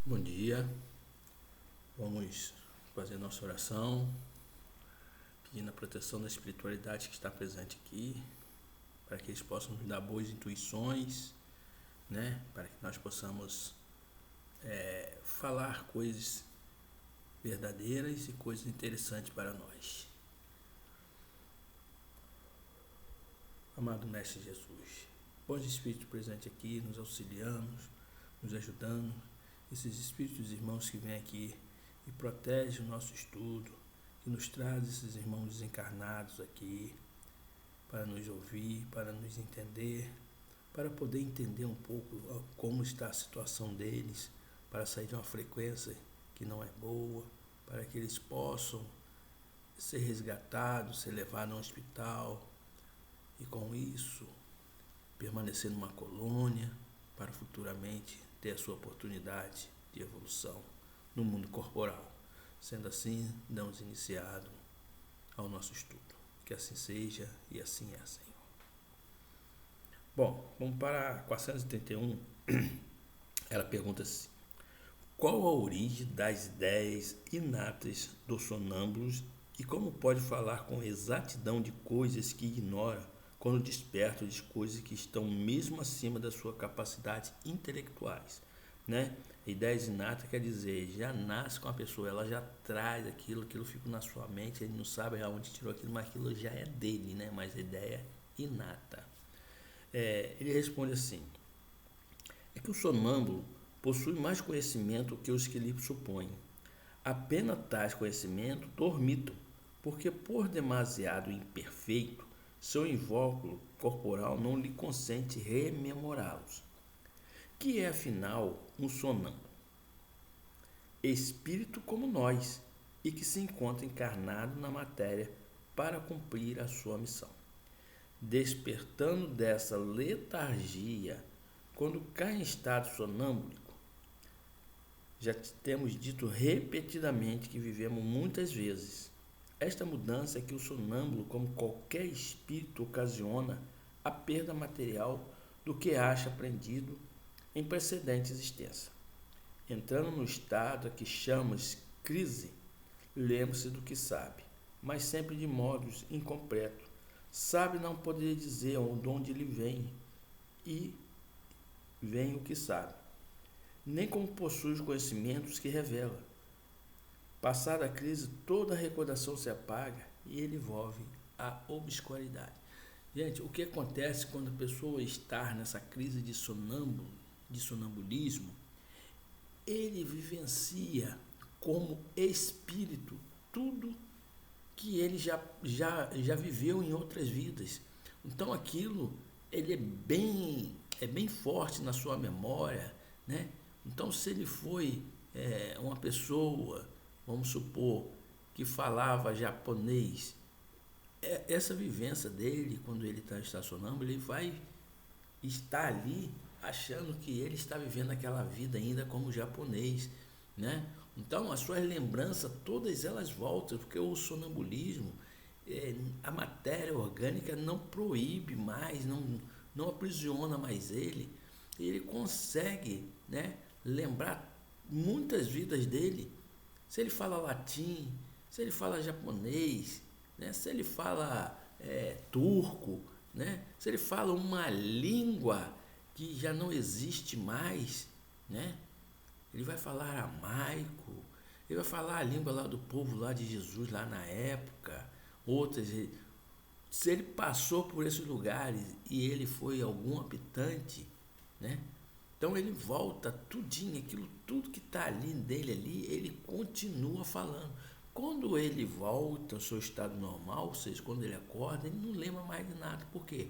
Bom dia, vamos fazer nossa oração, pedindo a proteção da espiritualidade que está presente aqui, para que eles possam nos dar boas intuições, né? Para que nós possamos falar coisas verdadeiras e coisas interessantes para nós. Amado Mestre Jesus, bons espíritos presentes aqui, nos auxiliando, nos ajudando, esses espíritos irmãos que vêm aqui e protegem o nosso estudo, que nos traz esses irmãos desencarnados aqui para nos ouvir, para nos entender, para poder entender um pouco como está a situação deles, para sair de uma frequência que não é boa, para que eles possam ser resgatados, ser levados a um hospital e com isso permanecer numa colônia para futuramente ter a sua oportunidade de evolução no mundo corporal. Sendo assim, damos iniciado ao nosso estudo. Que assim seja e assim é, Senhor. Bom, vamos para a 431. Ela pergunta assim: qual a origem das ideias inatas dos sonâmbulos e como pode falar com exatidão de coisas que ignora quando desperta de coisas que estão mesmo acima da sua capacidade intelectuais, né? Ideias inatas quer dizer, já nasce com a pessoa, ela já traz aquilo fica na sua mente, ele não sabe aonde tirou aquilo, mas aquilo já é dele, né? Mas a ideia é inata. Ele responde assim: é que o sonâmbulo possui mais conhecimento que os que lhe supõem. Apenas tais conhecimentos dormitam, porque por demasiado imperfeito, seu invólucro corporal não lhe consente rememorá-los. Que é, afinal, um sonâmbulo? Espírito como nós, e que se encontra encarnado na matéria para cumprir a sua missão. Despertando dessa letargia, quando cai em estado sonâmbulico, já temos dito repetidamente que vivemos muitas vezes. Esta mudança é que o sonâmbulo, como qualquer espírito, ocasiona a perda material do que acha aprendido em precedente existência. Entrando no estado a que chamamos crise, lembre-se do que sabe, mas sempre de modos incompletos. Sabe não poder dizer de onde lhe vem, e vem o que sabe, nem como possui os conhecimentos que revela. Passada a crise, toda a recordação se apaga e ele envolve a obscuridade. Gente, o que acontece quando a pessoa está nessa crise de sonambulismo? Ele vivencia como espírito tudo que ele já viveu em outras vidas. Então aquilo ele é bem forte na sua memória, né? Então se ele foi uma pessoa, vamos supor, que falava japonês, essa vivência dele, quando ele está estacionando, ele vai estar ali achando que ele está vivendo aquela vida ainda como japonês, né? Então as suas lembranças, todas elas voltam, porque o sonambulismo, a matéria orgânica não proíbe mais, não aprisiona mais ele consegue, né, lembrar muitas vidas dele. Se ele fala latim, se ele fala japonês, né, se ele fala turco, né, se ele fala uma língua que já não existe mais, né, ele vai falar aramaico, ele vai falar a língua lá do povo lá de Jesus lá na época, outras. Se ele passou por esses lugares e ele foi algum habitante, né? Então ele volta tudinho, aquilo tudo que está ali dele ali, ele continua falando. Quando ele volta ao seu estado normal, ou seja, quando ele acorda, ele não lembra mais de nada, porque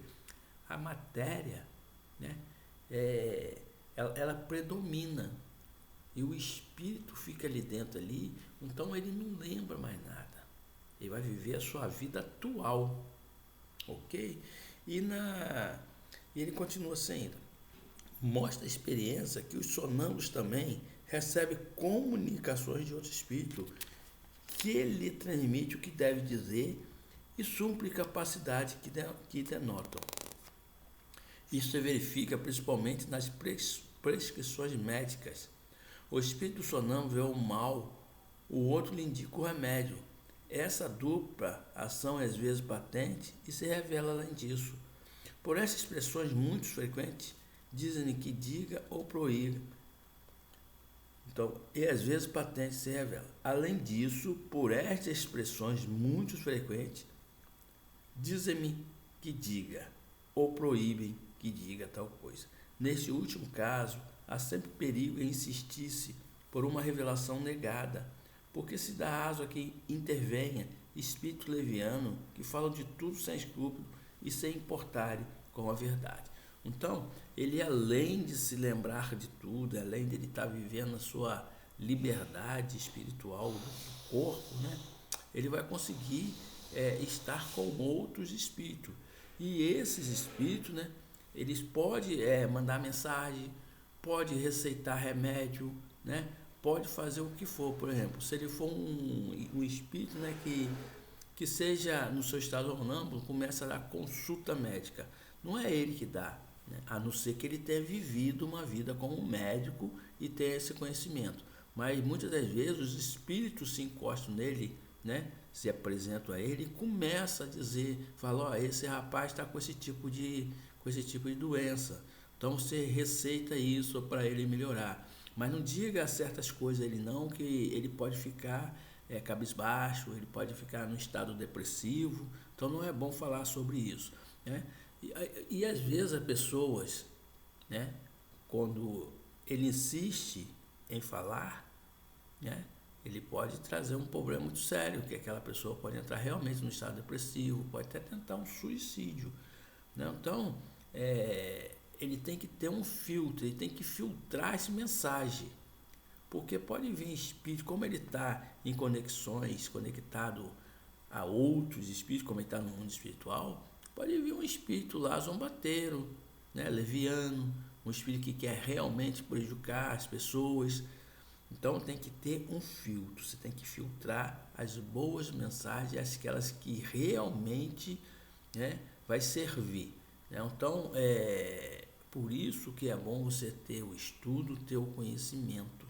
a matéria, né, ela predomina e o espírito fica ali dentro ali, então ele não lembra mais nada. Ele vai viver a sua vida atual, ok? E ele continua sendo. Mostra a experiência que os sonâmbulos também recebem comunicações de outro espírito que lhe transmite o que deve dizer e supre capacidade que denotam. Isso se verifica principalmente nas prescrições médicas, O espírito sonâmbulo vê o mal, o outro lhe indica o remédio. Essa dupla ação é às vezes patente e se revela além disso. Por essas expressões muito frequentes, dizem que diga ou proíba. Então, e às vezes patente se revela. Além disso, por estas expressões muito frequentes, dizem-me que diga ou proíbem que diga tal coisa. Neste último caso, há sempre perigo em insistir-se por uma revelação negada, porque se dá aso a quem intervenha, espírito leviano, que falam de tudo sem escrúpulo e sem importarem com a verdade. Então, ele além de se lembrar de tudo, além de ele estar vivendo a sua liberdade espiritual do corpo, né, ele vai conseguir estar com outros espíritos. E esses espíritos, né, eles podem mandar mensagem, pode receitar remédio, né, pode fazer o que for. Por exemplo, se ele for um espírito, né, que seja no seu estado sonâmbulo, começa a dar consulta médica. Não é ele que dá, né, a não ser que ele tenha vivido uma vida como médico e tenha esse conhecimento. Mas muitas das vezes os espíritos se encostam nele, né, se apresentam a ele e começa a dizer, fala, ó, esse rapaz está com esse tipo de doença. Então você receita isso para ele melhorar. Mas não diga certas coisas a ele não, que ele pode ficar cabisbaixo, ele pode ficar num estado depressivo. Então não é bom falar sobre isso, né? E às vezes as pessoas, né, quando ele insiste em falar, né, ele pode trazer um problema muito sério, que aquela pessoa pode entrar realmente no estado depressivo, pode até tentar um suicídio, né? Então, ele tem que ter um filtro, ele tem que filtrar essa mensagem, porque pode vir espírito, como ele está em conexões, conectado a outros espíritos, como ele está no mundo espiritual, pode vir um espírito lá zombateiro, né, leviano, um espírito que quer realmente prejudicar as pessoas. Então tem que ter um filtro, você tem que filtrar as boas mensagens, aquelas que realmente, né, vai servir, né? Então por isso que é bom você ter o estudo, ter o conhecimento,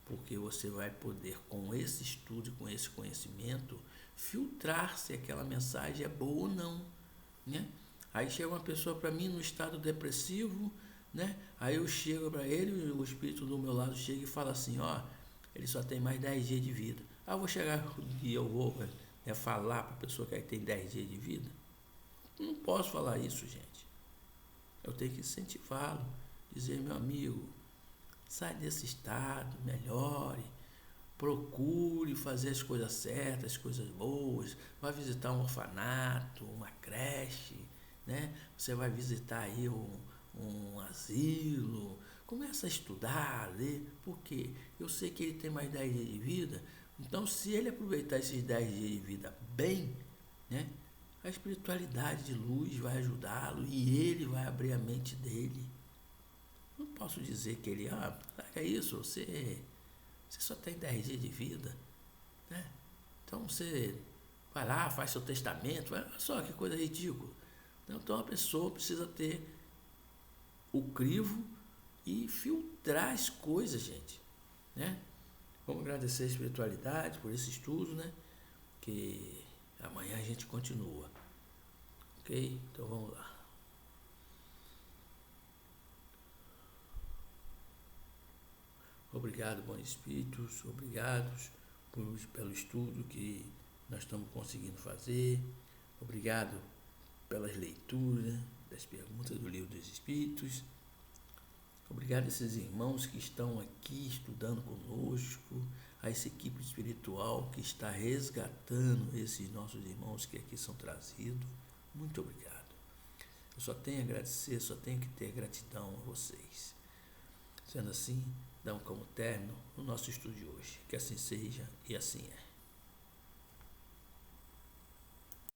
porque você vai poder, com esse estudo, com esse conhecimento, filtrar se aquela mensagem é boa ou não, né? Aí chega uma pessoa para mim no estado depressivo, né? Aí eu chego para ele, o espírito do meu lado chega e fala assim, ó, ele só tem mais 10 dias de vida. Ah, eu vou chegar e eu vou falar para a pessoa que ele tem 10 dias de vida? Não posso falar isso, gente. Eu tenho que incentivá-lo, dizer, meu amigo, sai desse estado, melhore, procure fazer as coisas certas, as coisas boas, vai visitar um orfanato, uma creche, né? Você vai visitar aí um asilo, começa a estudar, a ler, porque eu sei que ele tem mais 10 dias de vida, então se ele aproveitar esses 10 dias de vida bem, né, a espiritualidade de luz vai ajudá-lo e ele vai abrir a mente dele. Não posso dizer que ele, é isso, você só tem 10 dias de vida, né? Então você vai lá, faz seu testamento, olha só que coisa ridícula. Então a pessoa precisa ter o crivo e filtrar as coisas, gente, né? Vamos agradecer a espiritualidade por esse estudo, né? Que amanhã a gente continua, ok? Então vamos lá. Obrigado, bons espíritos, obrigados pelo estudo que nós estamos conseguindo fazer. Obrigado pelas leituras, das perguntas do Livro dos Espíritos. Obrigado a esses irmãos que estão aqui estudando conosco, a essa equipe espiritual que está resgatando esses nossos irmãos que aqui são trazidos. Muito obrigado. Eu só tenho a agradecer, só tenho que ter gratidão a vocês. Sendo assim, damos como término o nosso estudo de hoje. Que assim seja e assim é.